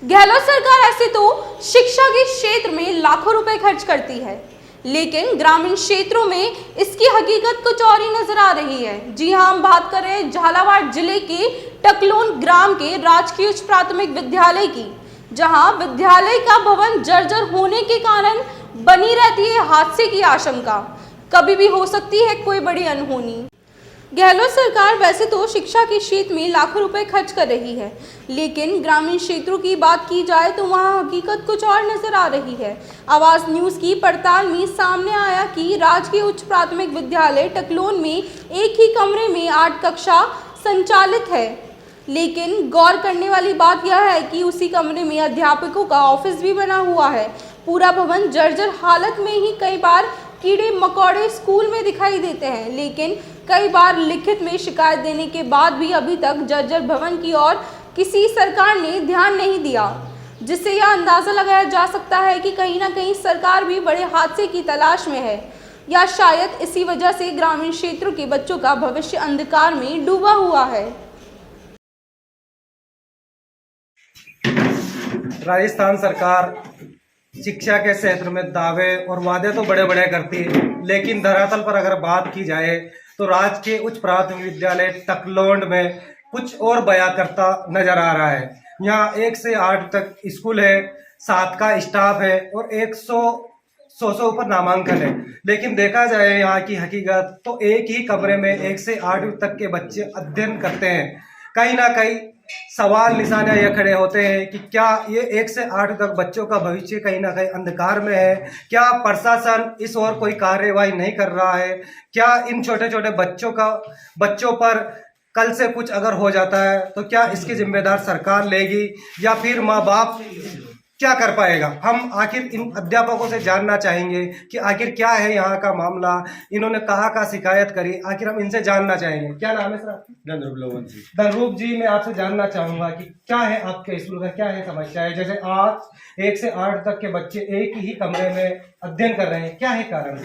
गहलोत सरकार ऐसे तो शिक्षा के क्षेत्र में लाखों रुपए खर्च करती है, लेकिन ग्रामीण क्षेत्रों में इसकी हकीकत कुछ और ही नजर आ रही है। जी हां, हम बात कर रहे हैं झालावाड़ जिले के टकलोन ग्राम के राजकीय उच्च प्राथमिक विद्यालय की, जहां विद्यालय का भवन जर्जर होने के कारण बनी रहती है हादसे की आशंका। कभी भी हो सकती है कोई बड़ी अनहोनी। गहलोत सरकार वैसे तो शिक्षा के क्षेत्र में लाखों रुपए खर्च कर रही है, लेकिन ग्रामीण क्षेत्रों की बात की जाए तो वहां हकीकत कुछ और नजर आ रही है। आवाज न्यूज की पड़ताल में सामने आया कि राजकीय उच्च प्राथमिक विद्यालय टकलोन में एक ही कमरे में 8 कक्षा संचालित है, लेकिन गौर करने वाली बात यह है कि उसी कमरे में अध्यापकों का ऑफिस भी बना हुआ है। पूरा भवन जर्जर हालत में ही कई बार कीड़े मकोड़े स्कूल में दिखाई देते हैं, लेकिन कई बार लिखित में शिकायत देने के बाद भी अभी तक जर्जर भवन की ओर किसी सरकार ने ध्यान नहीं दिया, जिससे यह अंदाजा लगाया जा सकता है कि कहीं ना कहीं सरकार भी बड़े हादसे की तलाश में है, या शायद इसी वजह से ग्रामीण क्षेत्रों के बच्चों का भविष्य अंधकार में डूबा हुआ है। राजस्थान सरकार शिक्षा के क्षेत्र में दावे और वादे तो बड़े बड़े करती है, लेकिन धरातल पर अगर बात की जाए तो राजकीय उच्च प्राथमिक विद्यालय टकलोंड में कुछ और बयां करता नजर आ रहा है। यहाँ 1 से 8 तक स्कूल है, 7 का स्टाफ है और 100 से ऊपर नामांकन है। लेकिन देखा जाए यहाँ की हकीकत तो एक ही कमरे में 1 से 8 तक के बच्चे अध्ययन करते हैं। कहीं ना कहीं सवाल निशाना ये खड़े होते हैं कि क्या ये 1 से 8 तक बच्चों का भविष्य कहीं ना कहीं अंधकार में है? क्या प्रशासन इस ओर कोई कार्यवाही नहीं कर रहा है? क्या इन छोटे छोटे बच्चों पर कल से कुछ अगर हो जाता है तो क्या इसकी जिम्मेदार सरकार लेगी या फिर माँ बाप क्या कर पाएगा? हम आखिर इन अध्यापकों से जानना चाहेंगे कि आखिर क्या है यहाँ का मामला, इन्होंने कहाँ शिकायत करी, आखिर हम इनसे जानना चाहेंगे। क्या नाम है सर आपका? धनरूप जी, मैं आपसे जानना चाहूंगा कि क्या है आपके स्कूल का, क्या है समस्या है? जैसे आज 1 से 8 तक के बच्चे एक ही कमरे में अध्ययन कर रहे हैं, क्या है कारण?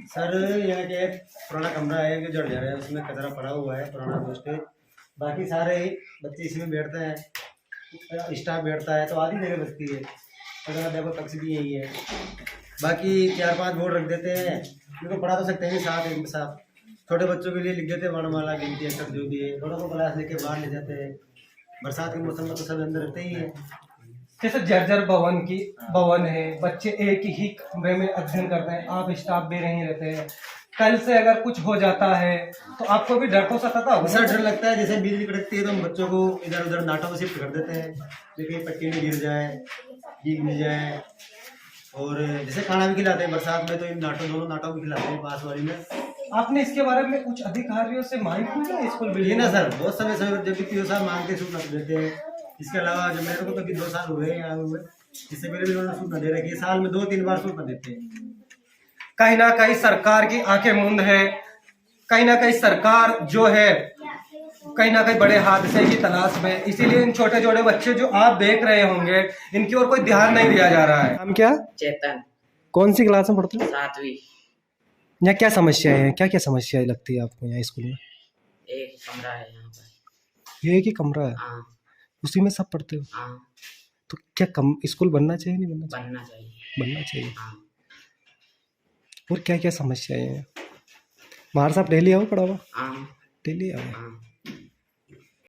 सर यहाँ के पुराना कमरा है जो जड़ जा रहा है, उसमें कचरा पड़ा हुआ है पुराना दोस्त। बाकी सारे बच्चे इसमें बैठते हैं, स्टाफ बैठता है तो आधी जगह बचती है। अगर अध्यापक पक्ष भी यही है, बाकी 4-5 बोर्ड रख देते हैं, उनको पढ़ा तो सकते हैं साथ छोटे बच्चों के लिए लिख देते हैं वर्णमाला गिनती अक्षर जो भी है, बड़ों को क्लास लेके बाहर ले जाते हैं। बरसात के मौसम में तो सब अंदर रहते ही है। जैसे जर्जर भवन है, बच्चे एक ही कमरे में अध्ययन करते हैं, आप स्टाफ भी नहीं रहते हैं, कल से अगर कुछ हो जाता है तो आपको भी डर तो सताता होगा? सर डर लगता है, जैसे बिजली कड़कती है तो हम बच्चों को इधर उधर नाटों में शिफ्ट कर देते हैं, देखिए पट्टी में गिर जाए, भीग मिल जाए। और जैसे खाना भी खिलाते हैं बरसात में तो इन दोनों नाटों में खिलाते हैं पास वाली में। आपने इसके बारे में कुछ अधिकारियों से मांग की है स्कूल बिल्डिंग? ना सर, बहुत समय जब भी पीओ साहब मांगते सूचना देते हैं। इसके अलावा जब मेरे को तो 2 साल हुए हैं यहाँ हुए, इससे पहले भी उन्होंने सूचना दे रखी है, साल में 2-3 बार सूचना देते हैं। कहीं ना कहीं सरकार की आंखें मूंद है, कहीं ना कहीं सरकार जो है कहीं ना कहीं बड़े हादसे की तलाश में, इसीलिए इन छोटे छोटे बच्चे जो आप देख रहे होंगे इनकी ओर कोई ध्यान नहीं दिया जा रहा है। हम क्या? चेतन। कौन सी क्लास में पढ़ते हैं? 7वीं। यहाँ क्या समस्याएं हैं, क्या क्या समस्याएं लगती है आपको यहाँ स्कूल में? एक कमरा है यहाँ पर। ये एक ही कमरा है? हाँ। उसी में सब पढ़ते हो? हाँ। तो क्या स्कूल बनना चाहिए नहीं बनना चाहिए? बनना चाहिए। बनना चाहिए। हाँ। और क्या क्या समस्याएं हैं? बाहर साहब डेली आओ पढ़ाओ? हाँ। डेली आओ। हाँ।